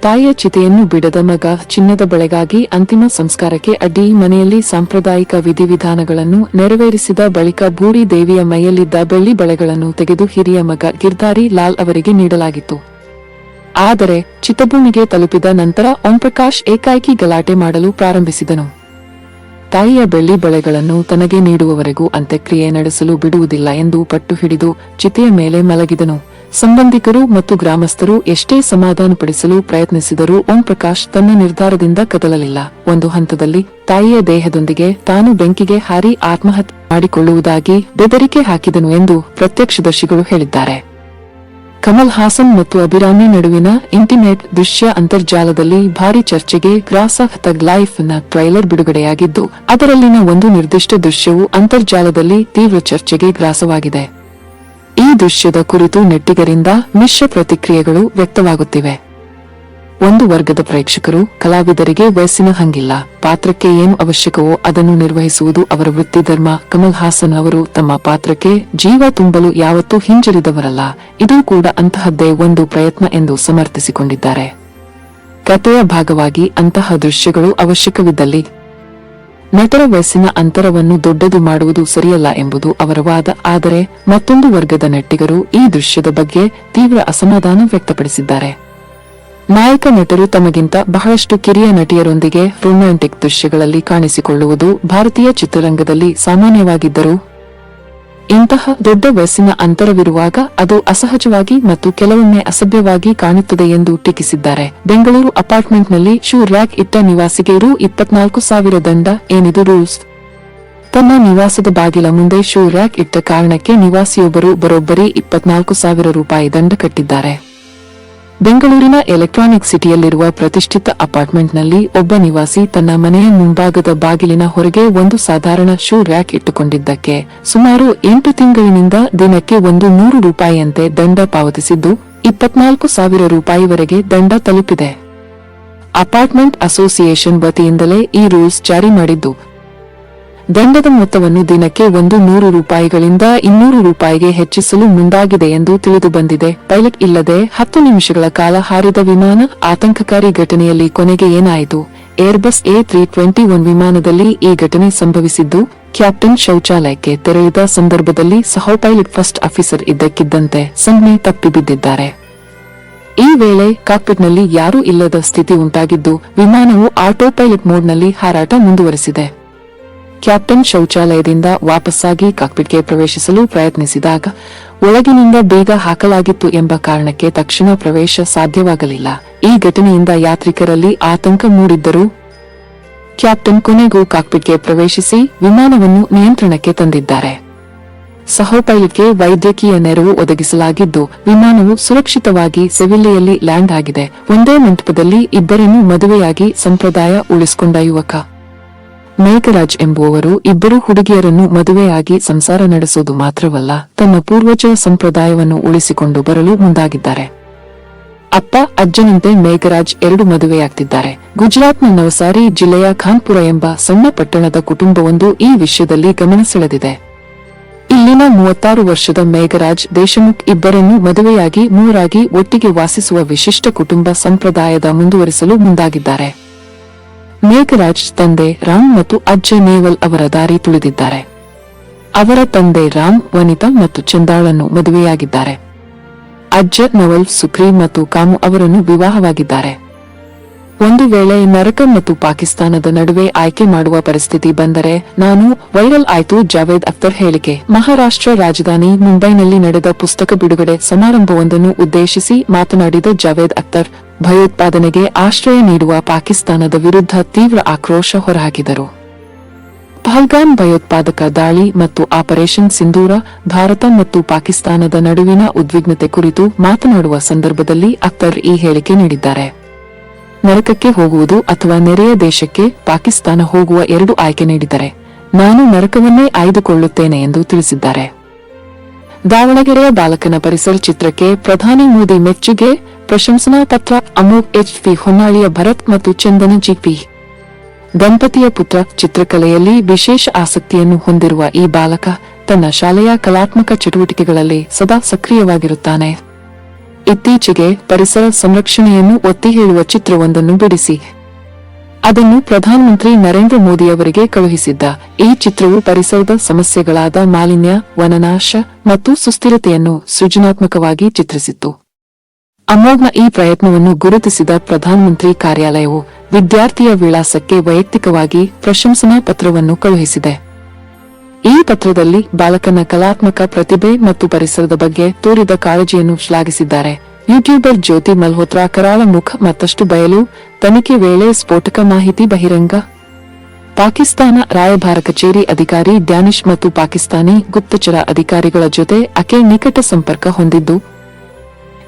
ತಾಯಿಯ ಚಿತೆಯನ್ನು ಬಿಡದ ಮಗ ಚಿನ್ನದ ಬಳೆಗಾಗಿ ಅಂತಿಮ ಸಂಸ್ಕಾರಕ್ಕೆ ಅಡ್ಡಿ ಮನೆಯಲ್ಲಿ ಸಾಂಪ್ರದಾಯಿಕ ವಿಧಿವಿಧಾನಗಳನ್ನು ನೆರವೇರಿಸಿದ ಬಳಿಕ ಭೂರಿ ದೇವಿಯ ಮೈಯಲ್ಲಿದ್ದ ಬೆಳ್ಳಿ ಬಳೆಗಳನ್ನು ತೆಗೆದು ಹಿರಿಯ ಮಗ ಗಿರ್ಧಾರಿ ಲಾಲ್ ಅವರಿಗೆ ನೀಡಲಾಗಿತ್ತು. ಆದರೆ ಚಿತಭೂಮಿಗೆ ತಲುಪಿದ ನಂತರ ಓಂಪ್ರಕಾಶ್ ಏಕಾಏಕಿ ಗಲಾಟೆ ಮಾಡಲು ಪ್ರಾರಂಭಿಸಿದನು. ತಾಯಿಯ ಬೆಳ್ಳಿ ಬಳೆಗಳನ್ನು ತನಗೆ ನೀಡುವವರೆಗೂ ಅಂತ್ಯಕ್ರಿಯೆ ನಡೆಸಲು ಬಿಡುವುದಿಲ್ಲ ಎಂದು ಪಟ್ಟು ಹಿಡಿದು ಚಿತೆಯ ಮೇಲೆ ಮಲಗಿದನು. ಸಂಬಂಧಿಕರು ಮತ್ತು ಗ್ರಾಮಸ್ಥರು ಎಷ್ಟೇ ಸಮಾಧಾನಪಡಿಸಲು ಪ್ರಯತ್ನಿಸಿದರೂ ಓಂಪ್ರಕಾಶ್ ತನ್ನ ನಿರ್ಧಾರದಿಂದ ಕದಲಲಿಲ್ಲ. ಒಂದು ಹಂತದಲ್ಲಿ ತಾಯಿಯ ದೇಹದೊಂದಿಗೆ ತಾನು ಬೆಂಕಿಗೆ ಹಾರಿ ಆತ್ಮಹತ್ಯೆ ಮಾಡಿಕೊಳ್ಳುವುದಾಗಿ ಬೆದರಿಕೆ ಹಾಕಿದನು ಎಂದು ಪ್ರತ್ಯಕ್ಷದರ್ಶಿಗಳು ಹೇಳಿದ್ದಾರೆ. ಕಮಲ್ ಹಾಸನ್ ಮತ್ತು ಅಭಿರಾಮಿ ನಡುವಿನ ಇಂಟಿಮೇಟ್ ದೃಶ್ಯ ಅಂತರ್ಜಾಲದಲ್ಲಿ ಭಾರಿ ಚರ್ಚೆಗೆ ಗ್ರಾಸ್ ಆಫ್ ಥಗ್ ಲೈಫ್ ನ ಟ್ರೈಲರ್ ಬಿಡುಗಡೆಯಾಗಿದ್ದು, ಅದರಲ್ಲಿನ ಒಂದು ನಿರ್ದಿಷ್ಟ ದೃಶ್ಯವು ಅಂತರ್ಜಾಲದಲ್ಲಿ ತೀವ್ರ ಚರ್ಚೆಗೆ ಗ್ರಾಸವಾಗಿದೆ. ಈ ದೃಶ್ಯದ ಕುರಿತು ನೆಟ್ಟಿಗರಿಂದ ಮಿಶ್ರ ಪ್ರತಿಕ್ರಿಯೆಗಳು ವ್ಯಕ್ತವಾಗುತ್ತಿವೆ. ಒಂದು ವರ್ಗದ ಪ್ರೇಕ್ಷಕರು, ಕಲಾವಿದರಿಗೆ ವಯಸ್ಸಿನ ಹಂಗಿಲ್ಲ, ಪಾತ್ರಕ್ಕೆ ಏನು ಅವಶ್ಯಕವೋ ಅದನ್ನು ನಿರ್ವಹಿಸುವುದು ಅವರ ವೃತ್ತಿಧರ್ಮ, ಕಮಲ್ ಹಾಸನ್ ಅವರು ತಮ್ಮ ಪಾತ್ರಕ್ಕೆ ಜೀವ ತುಂಬಲು ಯಾವತ್ತೂ ಹಿಂಜರಿದವರಲ್ಲ, ಇದೂ ಕೂಡ ಅಂತಹದ್ದೇ ಒಂದು ಪ್ರಯತ್ನ ಎಂದು ಸಮರ್ಥಿಸಿಕೊಂಡಿದ್ದಾರೆ. ಕಥೆಯ ಭಾಗವಾಗಿ ಅಂತಹ ದೃಶ್ಯಗಳು ಅವಶ್ಯಕವಿದ್ದಲ್ಲಿ ನಟರ ವಯಸ್ಸಿನ ಅಂತರವನ್ನು ದೊಡ್ಡದು ಮಾಡುವುದು ಸರಿಯಲ್ಲ ಎಂಬುದು ಅವರ ವಾದ. ಆದರೆ ಮತ್ತೊಂದು ವರ್ಗದ ನೆಟ್ಟಿಗರು ಈ ದೃಶ್ಯದ ಬಗ್ಗೆ ತೀವ್ರ ಅಸಮಾಧಾನ ವ್ಯಕ್ತಪಡಿಸಿದ್ದಾರೆ. ನಾಯಕ ನಟರು ತಮಗಿಂತ ಬಹಳಷ್ಟು ಕಿರಿಯ ನಟಿಯರೊಂದಿಗೆ ರೊಮ್ಯಾಂಟಿಕ್ ದೃಶ್ಯಗಳಲ್ಲಿ ಕಾಣಿಸಿಕೊಳ್ಳುವುದು ಭಾರತೀಯ ಚಿತ್ರರಂಗದಲ್ಲಿ ಸಾಮಾನ್ಯವಾಗಿದ್ದರೂ, ಇಂತಹ ದೊಡ್ಡ ವಯಸ್ಸಿನ ಅಂತರವಿರುವಾಗ ಅದು ಅಸಹಜವಾಗಿ ಮತ್ತು ಕೆಲವೊಮ್ಮೆ ಅಸಭ್ಯವಾಗಿ ಕಾಣುತ್ತದೆ ಎಂದು ಟೀಕಿಸಿದ್ದಾರೆ. ಬೆಂಗಳೂರು ಅಪಾರ್ಟ್ಮೆಂಟ್ನಲ್ಲಿ ಶೂ ರ್ಯಾಕ್ ಇಟ್ಟ ನಿವಾಸಿಗೆ ರೂ 24,000 ದಂಡ. ಏನಿದು ರೂಲ್ಸ್? ತನ್ನ ನಿವಾಸದ ಬಾಗಿಲ ಮುಂದೆ ಶೂ ರ್ಯಾಕ್ ಇಟ್ಟ ಕಾರಣಕ್ಕೆ ನಿವಾಸಿಯೊಬ್ಬರು ಬರೋಬ್ಬರಿ 24,000 ರೂಪಾಯಿ ದಂಡ ಕಟ್ಟಿದ್ದಾರೆ. ಬೆಂಗಳೂರಿನ ಎಲೆಕ್ಟ್ರಾನಿಕ್ ಸಿಟಿಯಲ್ಲಿರುವ ಪ್ರತಿಷ್ಠಿತ ಅಪಾರ್ಟ್ಮೆಂಟ್ನಲ್ಲಿ ಒಬ್ಬ ನಿವಾಸಿ ತನ್ನ ಮನೆಯ ಮುಂಭಾಗದ ಬಾಗಿಲಿನ ಹೊರಗೆ ಒಂದು ಸಾಧಾರಣ ಶೂ ರ್ಯಾಕ್ ಇಟ್ಟುಕೊಂಡಿದ್ದಕ್ಕೆ ಸುಮಾರು 8 ತಿಂಗಳಿನಿಂದ ದಿನಕ್ಕೆ 100 ರೂಪಾಯಿಯಂತೆ ದಂಡ ಪಾವತಿಸಿದ್ದು 24,000 ರೂಪಾಯಿವರೆಗೆ ದಂಡ ತಲುಪಿದೆ. ಅಪಾರ್ಟ್ಮೆಂಟ್ ಅಸೋಸಿಯೇಷನ್ ವತಿಯಿಂದಲೇ ಈ ರೂಲ್ಸ್ ಜಾರಿ ಮಾಡಿದ್ದು, ದಂಡದ ಮೊತ್ತವನ್ನು ದಿನಕ್ಕೆ 100 ರೂಪಾಯಿಗಳಿಂದ 200 ರೂಪಾಯಿಗೆ ಹೆಚ್ಚಿಸಲು ಮುಂದಾಗಿದೆ ಎಂದು ತಿಳಿದುಬಂದಿದೆ. ಪೈಲಟ್ ಇಲ್ಲದೆ 10 ನಿಮಿಷಗಳ ಕಾಲ ಹಾರಿದ ವಿಮಾನ, ಆತಂಕಕಾರಿ ಘಟನೆಯಲ್ಲಿ ಕೊನೆಗೆ ಏನಾಯಿತು? ಏರ್ಬಸ್ A321 ವಿಮಾನದಲ್ಲಿ ಈ ಘಟನೆ ಸಂಭವಿಸಿದ್ದು, ಕ್ಯಾಪ್ಟನ್ ಶೌಚಾಲಯಕ್ಕೆ ತೆರಳಿದ ಸಂದರ್ಭದಲ್ಲಿ ಸಹಪೈಲಟ್ ಫಸ್ಟ್ ಆಫೀಸರ್ ಇದ್ದಕ್ಕಿದ್ದಂತೆ ಸಂಜ್ಞೆ ತಪ್ಪಿಬಿದ್ದಿದ್ದಾರೆ. ಈ ವೇಳೆ ಕಾಕ್ಪಿಟ್ನಲ್ಲಿ ಯಾರೂ ಇಲ್ಲದ ಸ್ಥಿತಿ ಉಂಟಾಗಿದ್ದು, ವಿಮಾನವು ಆಟೋ ಪೈಲಟ್ ಮೋಡ್ನಲ್ಲಿ ಹಾರಾಟ ಮುಂದುವರೆಸಿದೆ. ಕ್ಯಾಪ್ಟನ್ ಶೌಚಾಲಯದಿಂದ ವಾಪಸ್ಸಾಗಿ ಕಾಕ್ಪಿಟ್ಗೆ ಪ್ರವೇಶಿಸಲು ಪ್ರಯತ್ನಿಸಿದಾಗ ಒಳಗಿನಿಂದ ಬೀಗ ಹಾಕಲಾಗಿತ್ತು ಎಂಬ ಕಾರಣಕ್ಕೆ ತಕ್ಷಣ ಪ್ರವೇಶ ಸಾಧ್ಯವಾಗಲಿಲ್ಲ. ಈ ಘಟನೆಯಿಂದ ಯಾತ್ರಿಕರಲ್ಲಿ ಆತಂಕ ಮೂಡಿದ್ದರೂ ಕ್ಯಾಪ್ಟನ್ ಕೊನೆಗೂ ಕಾಕ್ಪಿಟ್ಗೆ ಪ್ರವೇಶಿಸಿ ವಿಮಾನವನ್ನು ನಿಯಂತ್ರಣಕ್ಕೆ ತಂದಿದ್ದಾರೆ. ಸಹಪೈಲಟ್ಗೆ ವೈದ್ಯಕೀಯ ನೆರವು ಒದಗಿಸಲಾಗಿದ್ದು, ವಿಮಾನವು ಸುರಕ್ಷಿತವಾಗಿ ಸೆವಿಲ್ಲೆಯಲ್ಲಿ ಲ್ಯಾಂಡ್ ಆಗಿದೆ. ಒಂದೇ ಮಂಟಪದಲ್ಲಿ ಇಬ್ಬರನ್ನು ಮದುವೆಯಾಗಿ ಸಂಪ್ರದಾಯ ಉಳಿಸಿಕೊಂಡ ಯುವಕ ಮೇಘರಾಜ್ ಎಂಬುವವರು ಇಬ್ಬರು ಹುಡುಗಿಯರನ್ನು ಮದುವೆಯಾಗಿ ಸಂಸಾರ ನಡೆಸುವುದು ಮಾತ್ರವಲ್ಲ, ತನ್ನ ಪೂರ್ವಜ ಸಂಪ್ರದಾಯವನ್ನು ಉಳಿಸಿಕೊಂಡು ಬರಲು ಮುಂದಾಗಿದ್ದಾರೆ. ಅಪ್ಪ ಅಜ್ಜನಂತೆ ಮೇಘರಾಜ್ 2 ಮದುವೆಯಾಗ್ತಿದ್ದಾರೆ. ಗುಜರಾತ್ನ ನವಸಾರಿ ಜಿಲ್ಲೆಯ ಖಾನ್ಪುರ ಎಂಬ ಸಣ್ಣ ಪಟ್ಟಣದ ಕುಟುಂಬವೊಂದು ಈ ವಿಷಯದಲ್ಲಿ ಗಮನ ಸೆಳೆದಿದೆ. ಇಲ್ಲಿನ 36 ವರ್ಷದ ಮೇಘರಾಜ್ ದೇಶಮುಖ್ ಇಬ್ಬರನ್ನು ಮದುವೆಯಾಗಿ ಮೂವರಾಗಿ ಒಟ್ಟಿಗೆ ವಾಸಿಸುವ ವಿಶಿಷ್ಟ ಕುಟುಂಬ ಸಂಪ್ರದಾಯದ ಮುಂದುವರಿಸಲು ಮುಂದಾಗಿದ್ದಾರೆ. ಮೇಘರಾಜ್ ತಂದೆ ರಾಮ್ ಮತ್ತು ಅಜ್ಜ ನೇವಲ್ ಅವರ ದಾರಿ ತುಳಿದಿದ್ದಾರೆ. ಅವರ ತಂದೆ ರಾಮ್ ವನಿತಾ ಮತ್ತು ಚಂದಾಳನ್ನು ಮದುವೆಯಾಗಿದ್ದಾರೆ. ಅಜ್ಜ ನವಲ್ ಸುಕ್ರೀಂ ಮತ್ತು ಕಾಮು ಅವರನ್ನು ವಿವಾಹವಾಗಿದ್ದಾರೆ. ಒಂದು ವೇಳೆ ನರಕ ಮತ್ತು ಪಾಕಿಸ್ತಾನದ ನಡುವೆ ಆಯ್ಕೆ ಮಾಡುವ ಪರಿಸ್ಥಿತಿ ಬಂದರೆ ನಾನು ವೈರಲ್ ಆಯ್ತು ಜಾವೇದ್ ಅಖ್ತರ್ ಹೇಳಿಕೆ. ಮಹಾರಾಷ್ಟ್ರ ರಾಜಧಾನಿ ಮುಂಬೈನಲ್ಲಿ ನಡೆದ ಪುಸ್ತಕ ಬಿಡುಗಡೆ ಸಮಾರಂಭವೊಂದನ್ನು ಉದ್ದೇಶಿಸಿ ಮಾತನಾಡಿದ ಜಾವೇದ್ ಅಖ್ತರ್, ಭಯೋತ್ಪಾದನೆಗೆ ಆಶ್ರಯ ನೀಡುವ ಪಾಕಿಸ್ತಾನದ ವಿರುದ್ಧ ತೀವ್ರ ಆಕ್ರೋಶ ಹೊರಹಾಕಿದರು. ಪಹಲ್ಗಾಮ್ ಭಯೋತ್ಪಾದಕ ದಾಳಿ ಮತ್ತು ಆಪರೇಷನ್ ಸಿಂಧೂರ, ಭಾರತ ಮತ್ತು ಪಾಕಿಸ್ತಾನದ ನಡುವಿನ ಉದ್ವಿಗ್ನತೆ ಕುರಿತು ಮಾತನಾಡುವ ಸಂದರ್ಭದಲ್ಲಿ ಅಖ್ತರ್ ಈ ಹೇಳಿಕೆ ನೀಡಿದ್ದಾರೆ. ನರಕಕ್ಕೆ ಹೋಗುವುದು ಅಥವಾ ನೆರೆಯ ದೇಶಕ್ಕೆ ಪಾಕಿಸ್ತಾನ ಹೋಗುವ 2 ಆಯ್ಕೆ ನೀಡಿದರೆ ನಾನು ನರಕವನ್ನೇ ಆಯ್ದುಕೊಳ್ಳುತ್ತೇನೆ ಎಂದು ತಿಳಿಸಿದ್ದಾರೆ. ದಾವಣಗೆರೆಯ ಬಾಲಕನ ಪರಿಸರ ಚಿತ್ರಕ್ಕೆ ಪ್ರಧಾನಿ ಮೋದಿ ಮೆಚ್ಚುಗೆ, ಪ್ರಶಂಸನಾ ಪತ್ರ. ಅಮೋಘ್ HV ಹೊನ್ನಾಳಿಯ ಭರತ್ ಮತ್ತು ಚಂದನ GP ದಂಪತಿಯ ಪುತ್ರ. ಚಿತ್ರಕಲೆಯಲ್ಲಿ ವಿಶೇಷ ಆಸಕ್ತಿಯನ್ನು ಹೊಂದಿರುವ ಈ ಬಾಲಕ ತನ್ನ ಶಾಲೆಯ ಕಲಾತ್ಮಕ ಚಟುವಟಿಕೆಗಳಲ್ಲಿ ಸದಾ ಸಕ್ರಿಯವಾಗಿರುತ್ತಾನೆ. ಇತ್ತೀಚೆಗೆ ಪರಿಸರ ಸಂರಕ್ಷಣೆಯನ್ನು ಒತ್ತಿ ಹೇಳುವ ಚಿತ್ರವೊಂದನ್ನು ಬಿಡಿಸಿ ಅದನ್ನು ಪ್ರಧಾನಮಂತ್ರಿ ನರೇಂದ್ರ ಮೋದಿಯವರಿಗೆ ಕಳುಹಿಸಿದ್ದ. ಈ ಚಿತ್ರವು ಪರಿಸರದ ಸಮಸ್ಯೆಗಳಾದ ಮಾಲಿನ್ಯ, ವನನಾಶ ಮತ್ತು ಸುಸ್ಥಿರತೆಯನ್ನು ಸೃಜನಾತ್ಮಕವಾಗಿ ಚಿತ್ರಿಸಿತ್ತು. ಅಮೋಘ್ನ ಈ ಪ್ರಯತ್ನವನ್ನು ಗುರುತಿಸಿದ ಪ್ರಧಾನಮಂತ್ರಿ ಕಾರ್ಯಾಲಯವು ವಿದ್ಯಾರ್ಥಿಯ ವಿಳಾಸಕ್ಕೆ ವೈಯಕ್ತಿಕವಾಗಿ ಪ್ರಶಂಸನಾ ಪತ್ರವನ್ನು ಕಳುಹಿಸಿದೆ. ಈ ಪತ್ರದಲ್ಲಿ ಬಾಲಕನ ಕಲಾತ್ಮಕ ಪ್ರತಿಭೆ ಮತ್ತು ಪರಿಸರದ ಬಗ್ಗೆ ತೋರಿದ ಕಾಳಜಿಯನ್ನು ಶ್ಲಾಘಿಸಿದ್ದಾರೆ. ಯೂಟ್ಯೂಬರ್ ಜ್ಯೋತಿ ಮಲ್ಹೋತ್ರಾ ಕರಾಳ ಮುಖ ಮತ್ತಷ್ಟು ಬಯಲು, ತನಿಖೆ ವೇಳೆ ಸ್ಫೋಟಕ ಮಾಹಿತಿ ಬಹಿರಂಗ. ಪಾಕಿಸ್ತಾನ ರಾಯಭಾರ ಕಚೇರಿ ಅಧಿಕಾರಿ ಡ್ಯಾನಿಶ್ ಮತ್ತು ಪಾಕಿಸ್ತಾನಿ ಗುಪ್ತಚರ ಅಧಿಕಾರಿಗಳ ಜೊತೆ ಆಕೆ ನಿಕಟ ಸಂಪರ್ಕ ಹೊಂದಿದ್ದು,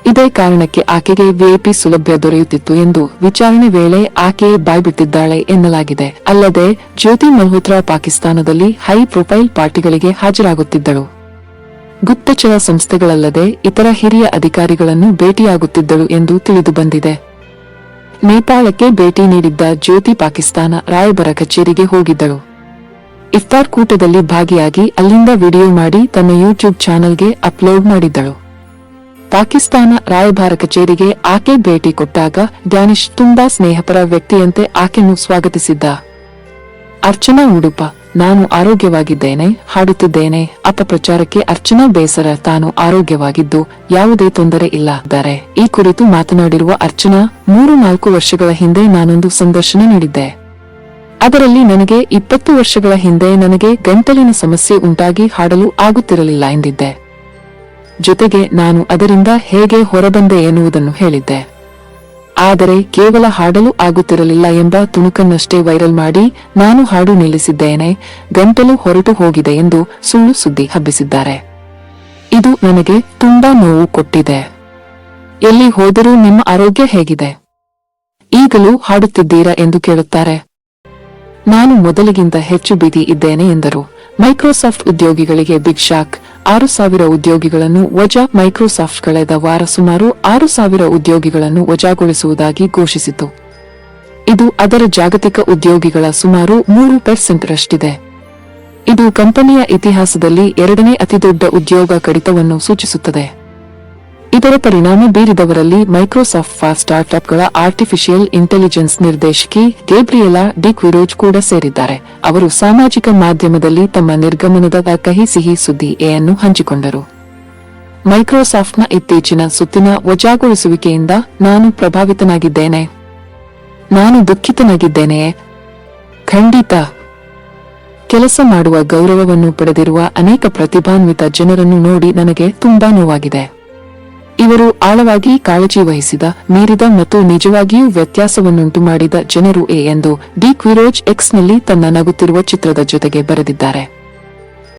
ಇದೇ ಕಾರಣಕ್ಕೆ ಆಕೆಗೆ ವಿಐಪಿ ಸೌಲಭ್ಯ ದೊರೆಯುತ್ತಿತ್ತು ಎಂದು ವಿಚಾರಣೆ ವೇಳೆ ಆಕೆಯೇ ಬಾಯ್ಬಿಟ್ಟಿದ್ದಾಳೆ ಎನ್ನಲಾಗಿದೆ. ಅಲ್ಲದೆ ಜ್ಯೋತಿ ಮಲ್ಹೋತ್ರಾ ಪಾಕಿಸ್ತಾನದಲ್ಲಿ ಹೈ ಪ್ರೊಫೈಲ್ ಪಾರ್ಟಿಗಳಿಗೆ ಹಾಜರಾಗುತ್ತಿದ್ದಳು. ಗುಪ್ತಚರ ಸಂಸ್ಥೆಗಳಲ್ಲದೆ ಇತರ ಹಿರಿಯ ಅಧಿಕಾರಿಗಳನ್ನು ಭೇಟಿಯಾಗುತ್ತಿದ್ದಳು ಎಂದು ತಿಳಿದುಬಂದಿದೆ. ನೇಪಾಳಕ್ಕೆ ಭೇಟಿ ನೀಡಿದ್ದ ಜ್ಯೋತಿ ಪಾಕಿಸ್ತಾನ ರಾಯಭಾರ ಕಚೇರಿಗೆ ಹೋಗಿದ್ದಳು. ಇಫ್ತಾರ್ ಕೂಟದಲ್ಲಿ ಭಾಗಿಯಾಗಿ ಅಲ್ಲಿಂದ ವಿಡಿಯೋ ಮಾಡಿ ತನ್ನ ಯೂಟ್ಯೂಬ್ ಚಾನೆಲ್ಗೆ ಅಪ್ಲೋಡ್ ಮಾಡಿದ್ದಳು. ಪಾಕಿಸ್ತಾನ ರಾಯಭಾರ ಕಚೇರಿಗೆ ಆಕೆ ಭೇಟಿ ಕೊಟ್ಟಾಗ ಡ್ಯಾನಿಶ್ ತುಂಬಾ ಸ್ನೇಹಪರ ವ್ಯಕ್ತಿಯಂತೆ ಆಕೆಯನ್ನು ಸ್ವಾಗತಿಸಿದ್ದ. ಅರ್ಚನಾ ಉಡುಪ: ನಾನು ಆರೋಗ್ಯವಾಗಿದ್ದೇನೆ, ಹಾಡುತ್ತಿದ್ದೇನೆ. ಅಪಪ್ರಚಾರಕ್ಕೆ ಅರ್ಚನಾ ಬೇಸರ, ತಾನು ಆರೋಗ್ಯವಾಗಿದ್ದು ಯಾವುದೇ ತೊಂದರೆ ಇದ್ದಾರೆ. ಈ ಕುರಿತು ಮಾತನಾಡಿರುವ ಅರ್ಚನಾ, 3-4 ವರ್ಷಗಳ ಹಿಂದೆ ನಾನೊಂದು ಸಂದರ್ಶನ ನೀಡಿದ್ದೆ. ಅದರಲ್ಲಿ ನನಗೆ 20 ವರ್ಷಗಳ ಹಿಂದೆ ನನಗೆ ಗಂಟಲಿನ ಸಮಸ್ಯೆ ಉಂಟಾಗಿ ಹಾಡಲು ಆಗುತ್ತಿರಲಿಲ್ಲ ಎಂದಿದ್ದೆ. ಜೊತೆಗೆ ನಾನು ಅದರಿಂದ ಹೇಗೆ ಹೊರಬಂದೆ ಎನ್ನುವುದನ್ನು ಹೇಳಿದ್ದೆ. ಆದರೆ ಕೇವಲ ಹಾಡಲು ಆಗುತ್ತಿರಲಿಲ್ಲ ಎಂಬ ತುಣುಕನ್ನಷ್ಟೇ ವೈರಲ್ ಮಾಡಿ ನಾನು ಹಾಡು ನಿಲ್ಲಿಸಿದ್ದೇನೆ, ಗಂಟಲು ಹೊರಟು ಹೋಗಿದೆ ಎಂದು ಸುಳ್ಳು ಸುದ್ದಿ ಹಬ್ಬಿಸಿದ್ದಾರೆ. ಇದು ನನಗೆ ತುಂಬಾ ನೋವು ಕೊಟ್ಟಿದೆ. ಎಲ್ಲಿ ಹೋದರೂ ನಿಮ್ಮ ಆರೋಗ್ಯ ಹೇಗಿದೆ? ಈಗಲೂ ಹಾಡುತ್ತಿದ್ದೀರಾ ಎಂದು ಕೇಳುತ್ತಾರೆ. ನಾನು ಮೊದಲಿಗಿಂತ ಹೆಚ್ಚು ಬಿಗಿ ಇದ್ದೇನೆ ಎಂದರು. ಮೈಕ್ರೋಸಾಫ್ಟ್ ಉದ್ಯೋಗಿಗಳಿಗೆ ಬಿಗ್ ಶಾಕ್: 6,000 ಉದ್ಯೋಗಿಗಳನ್ನು ವಜಾ. ಮೈಕ್ರೋಸಾಫ್ಟ್ ಕಳೆದ ವಾರ ಸುಮಾರು 6,000 ಉದ್ಯೋಗಿಗಳನ್ನು ವಜಾಗೊಳಿಸುವುದಾಗಿ ಘೋಷಿಸಿತು. ಇದು ಅದರ ಜಾಗತಿಕ ಉದ್ಯೋಗಿಗಳ ಸುಮಾರು 3% ರಷ್ಟಿದೆ. ಇದು ಕಂಪನಿಯ ಇತಿಹಾಸದಲ್ಲಿ 2ನೇ ಅತಿದೊಡ್ಡ ಉದ್ಯೋಗ ಕಡಿತವನ್ನು ಸೂಚಿಸುತ್ತದೆ. ಇದರ ಪರಿಣಾಮ ಬೀರಿದವರಲ್ಲಿ ಮೈಕ್ರೋಸಾಫ್ಟ್ ಫಾರ್ ಸ್ಟಾರ್ಟ್ಅಪ್ಗಳ ಆರ್ಟಿಫಿಷಿಯಲ್ ಇಂಟೆಲಿಜೆನ್ಸ್ ನಿರ್ದೇಶಕಿ ಗೇಬ್ರಿಯೆಲಾ ಡಿ ಕ್ವಿರೋಜ್ ಕೂಡ ಸೇರಿದ್ದಾರೆ. ಅವರು ಸಾಮಾಜಿಕ ಮಾಧ್ಯಮದಲ್ಲಿ ತಮ್ಮ ನಿರ್ಗಮನದ ಕಹಿ ಸಿಹಿ ಸುದ್ದಿಯನ್ನು ಹಂಚಿಕೊಂಡರು. ಮೈಕ್ರೋಸಾಫ್ಟ್ನ ಇತ್ತೀಚಿನ ಸುತ್ತಿನ ವಜಾಗೊಳಿಸುವಿಕೆಯಿಂದ ನಾನು ಪ್ರಭಾವಿತನಾಗಿದ್ದೇನೆ. ನಾನು ದುಃಖಿತನಾಗಿದ್ದೇನೆಯೇ? ಖಂಡಿತ. ಕೆಲಸ ಮಾಡುವ ಗೌರವವನ್ನು ಪಡೆದಿರುವ ಅನೇಕ ಪ್ರತಿಭಾನ್ವಿತ ಜನರನ್ನು ನೋಡಿ ನನಗೆ ತುಂಬಾ ನೋವಾಗಿದೆ. ಇವರು ಆಳವಾಗಿ ಕಾಳಜಿ ವಹಿಸಿದ, ಮೀರಿದ ಮತ್ತು ನಿಜವಾಗಿಯೂ ವ್ಯತ್ಯಾಸವನ್ನುಂಟು ಮಾಡಿದ ಜನರು ಎಂದು ಡಿ ಕ್ವಿರೋಜ್ ಎಕ್ಸ್ನಲ್ಲಿ ತನ್ನ ನಗುತ್ತಿರುವ ಚಿತ್ರದ ಜೊತೆಗೆ ಬರೆದಿದ್ದಾರೆ.